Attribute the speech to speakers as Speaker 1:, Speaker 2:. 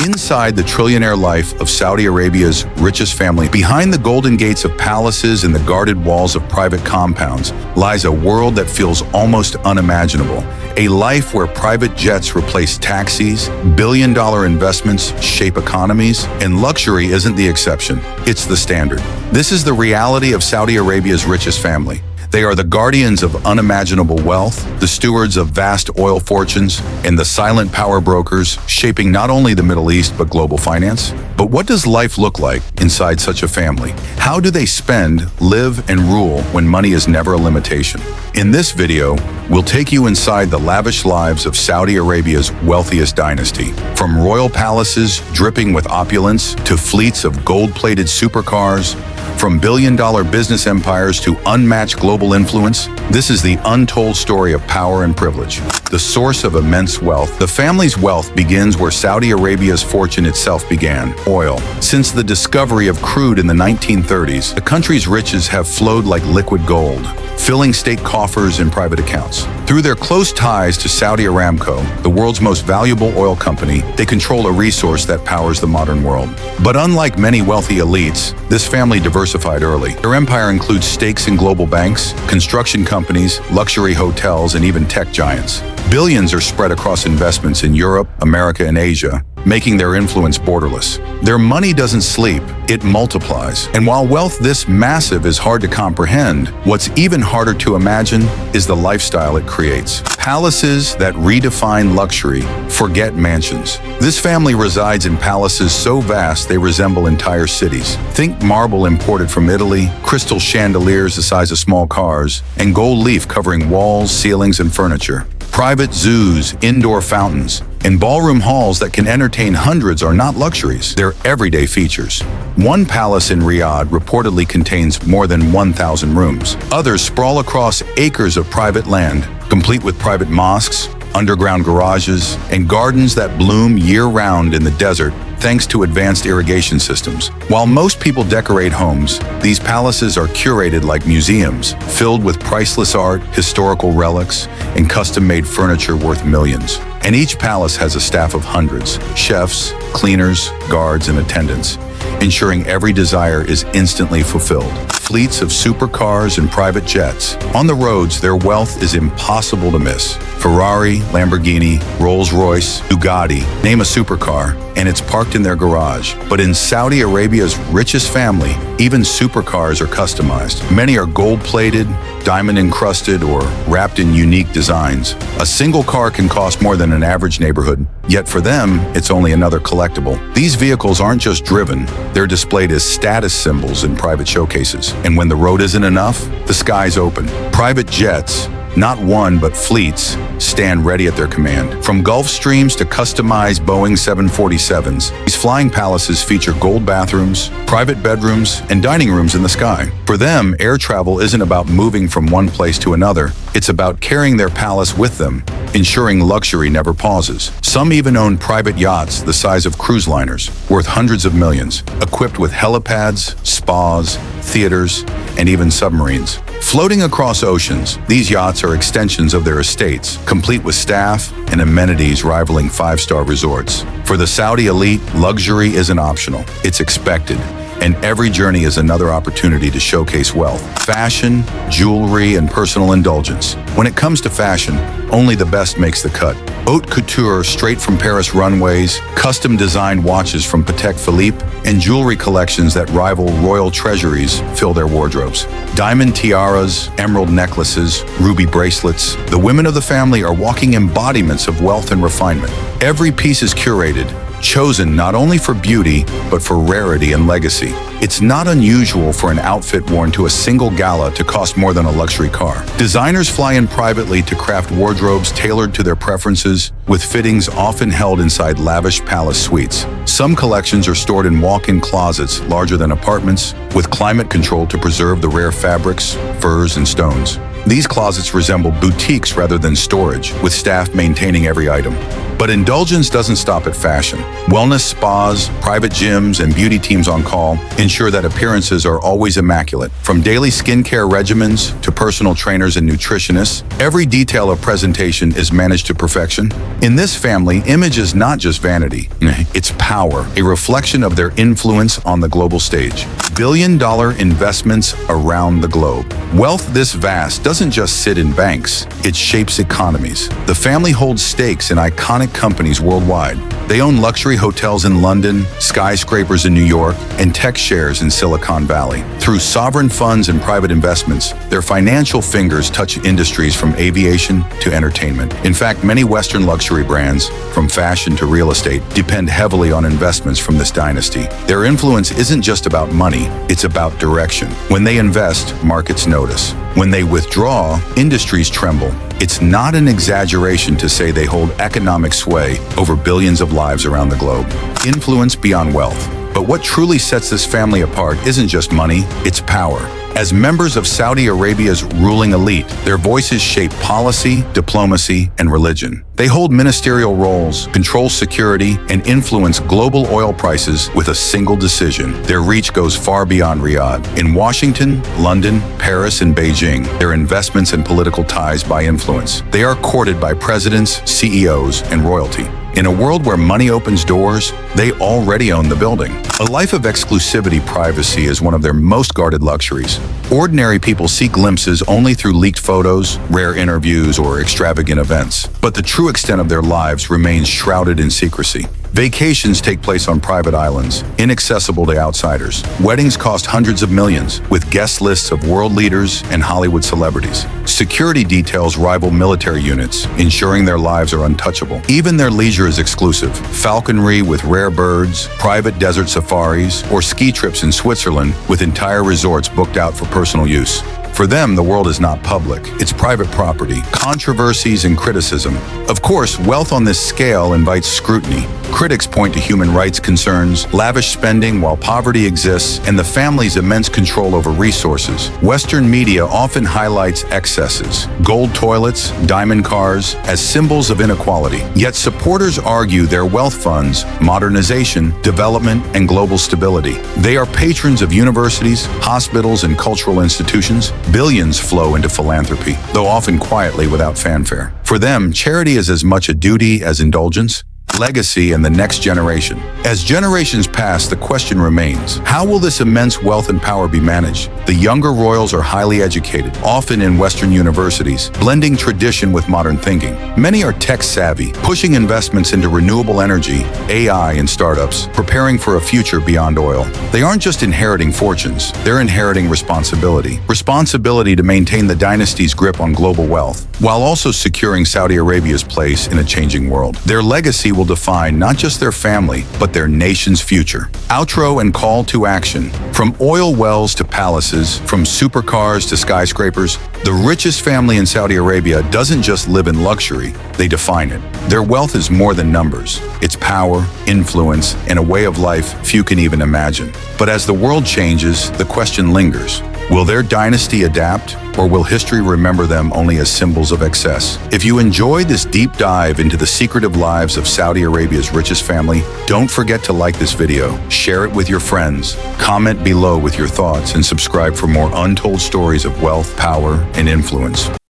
Speaker 1: Inside the trillionaire life of Saudi Arabia's richest family, behind the golden gates of palaces and the guarded walls of private compounds, lies a world that feels almost unimaginable. A life where private jets replace taxis, billion-dollar investments shape economies, and luxury isn't the exception, it's the standard. This is the reality of Saudi Arabia's richest family. They are the guardians of unimaginable wealth, the stewards of vast oil fortunes, and the silent power brokers shaping not only the Middle East but global finance. But what does life look like inside such a family? How do they spend, live, and rule when money is never a limitation? In this video, we'll take you inside the lavish lives of Saudi Arabia's wealthiest dynasty. From royal palaces dripping with opulence to fleets of gold-plated supercars, from billion-dollar business empires to unmatched global influence, this is the untold story of power and privilege. The source of immense wealth. The family's wealth begins where Saudi Arabia's fortune itself began, oil. Since the discovery of crude in the 1930s, the country's riches have flowed like liquid gold, filling state coffers and private accounts. Through their close ties to Saudi Aramco, the world's most valuable oil company, they control a resource that powers the modern world. But unlike many wealthy elites, this family diversified early. Their empire includes stakes in global banks, construction companies, luxury hotels, and even tech giants. Billions are spread across investments in Europe, America, and Asia, making their influence borderless. Their money doesn't sleep, it multiplies. And while wealth this massive is hard to comprehend, what's even harder to imagine is the lifestyle it creates. Palaces that redefine luxury forget mansions. This family resides in palaces so vast they resemble entire cities. Think marble imported from Italy, crystal chandeliers the size of small cars, and gold leaf covering walls, ceilings, and furniture. Private zoos, indoor fountains, and ballroom halls that can entertain hundreds are not luxuries, they're everyday features. One palace in Riyadh reportedly contains more than 1,000 rooms. Others sprawl across acres of private land, complete with private mosques, underground garages, and gardens that bloom year-round in the desert thanks to advanced irrigation systems. While most people decorate homes, these palaces are curated like museums, filled with priceless art, historical relics, and custom-made furniture worth millions. And each palace has a staff of hundreds, chefs, cleaners, guards, and attendants, ensuring every desire is instantly fulfilled. Fleets of supercars and private jets. On the roads, their wealth is impossible to miss. Ferrari, Lamborghini, Rolls-Royce, Bugatti, name a supercar, and it's parked in their garage. But in Saudi Arabia's richest family, even supercars are customized. Many are gold-plated, diamond-encrusted, or wrapped in unique designs. A single car can cost more than an average neighborhood, yet for them, it's only another collectible. These vehicles aren't just driven, they're displayed as status symbols in private showcases. And when the road isn't enough, the sky's open. Private jets, not one but fleets, stand ready at their command. From Gulfstreams to customized Boeing 747s, these flying palaces feature gold bathrooms, private bedrooms, and dining rooms in the sky. For them, air travel isn't about moving from one place to another, it's about carrying their palace with them, ensuring luxury never pauses. Some even own private yachts the size of cruise liners, worth hundreds of millions, equipped with helipads, spas, theaters, and even submarines. Floating across oceans, these yachts are extensions of their estates, complete with staff and amenities rivaling five-star resorts. For the Saudi elite, luxury isn't optional, it's expected. And every journey is another opportunity to showcase wealth. Fashion, jewelry, and personal indulgence. When it comes to fashion, only the best makes the cut. Haute couture straight from Paris runways, custom-designed watches from Patek Philippe, and jewelry collections that rival royal treasuries fill their wardrobes. Diamond tiaras, emerald necklaces, ruby bracelets. The women of the family are walking embodiments of wealth and refinement. Every piece is curated, chosen not only for beauty, but for rarity and legacy. It's not unusual for an outfit worn to a single gala to cost more than a luxury car. Designers fly in privately to craft wardrobes tailored to their preferences, with fittings often held inside lavish palace suites. Some collections are stored in walk-in closets larger than apartments, with climate control to preserve the rare fabrics, furs, and stones. These closets resemble boutiques rather than storage, with staff maintaining every item. But indulgence doesn't stop at fashion. Wellness spas, private gyms, and beauty teams on call ensure that appearances are always immaculate. From daily skincare regimens to personal trainers and nutritionists, every detail of presentation is managed to perfection. In this family, image is not just vanity. It's power, a reflection of their influence on the global stage. Billion-dollar investments around the globe. Wealth this vast doesn't just sit in banks, it shapes economies. The family holds stakes in iconic companies worldwide. They own luxury hotels in London, skyscrapers in New York, and tech shares in Silicon Valley. Through sovereign funds and private investments, their financial fingers touch industries from aviation to entertainment. In fact, many Western luxury brands, from fashion to real estate, depend heavily on investments from this dynasty. Their influence isn't just about money, it's about direction. When they invest, markets notice. When they withdraw, industries tremble. It's not an exaggeration to say they hold economic sway over billions of lives around the globe. Influence beyond wealth. But what truly sets this family apart isn't just money, it's power. As members of Saudi Arabia's ruling elite, their voices shape policy, diplomacy, and religion. They hold ministerial roles, control security, and influence global oil prices with a single decision. Their reach goes far beyond Riyadh. In Washington, London, Paris, and Beijing, their investments and political ties by influence. They are courted by presidents, CEOs, and royalty. In a world where money opens doors, they already own the building. A life of exclusivity privacy is one of their most guarded luxuries. Ordinary people seek glimpses only through leaked photos, rare interviews, or extravagant events. But the true extent of their lives remains shrouded in secrecy. Vacations take place on private islands, inaccessible to outsiders. Weddings cost hundreds of millions, with guest lists of world leaders and Hollywood celebrities. Security details rival military units, ensuring their lives are untouchable. Even their leisure is exclusive. Falconry with rare birds, private desert safaris, or ski trips in Switzerland with entire resorts booked out for personal use. For them, the world is not public. It's private property, controversies, and criticism. Of course, wealth on this scale invites scrutiny. Critics point to human rights concerns, lavish spending while poverty exists, and the family's immense control over resources. Western media often highlights excesses, gold toilets, diamond cars, as symbols of inequality. Yet supporters argue their wealth funds modernization, development, and global stability. They are patrons of universities, hospitals, and cultural institutions. Billions flow into philanthropy, though often quietly without fanfare. For them, charity is as much a duty as indulgence. Legacy and the next generation. As generations pass, the question remains, how will this immense wealth and power be managed? The younger royals are highly educated, often in Western universities, blending tradition with modern thinking. Many are tech-savvy, pushing investments into renewable energy, AI, and startups, preparing for a future beyond oil. They aren't just inheriting fortunes, they're inheriting responsibility. Responsibility to maintain the dynasty's grip on global wealth, while also securing Saudi Arabia's place in a changing world. Their legacy will define not just their family, but their nation's future. Outro and call to action. From oil wells to palaces, from supercars to skyscrapers, the richest family in Saudi Arabia doesn't just live in luxury, they define it. Their wealth is more than numbers. It's power, influence, and a way of life few can even imagine. But as the world changes, the question lingers. Will their dynasty adapt, or will history remember them only as symbols of excess? If you enjoyed this deep dive into the secretive lives of Saudi Arabia's richest family, don't forget to like this video, share it with your friends, comment below with your thoughts, and subscribe for more untold stories of wealth, power, and influence.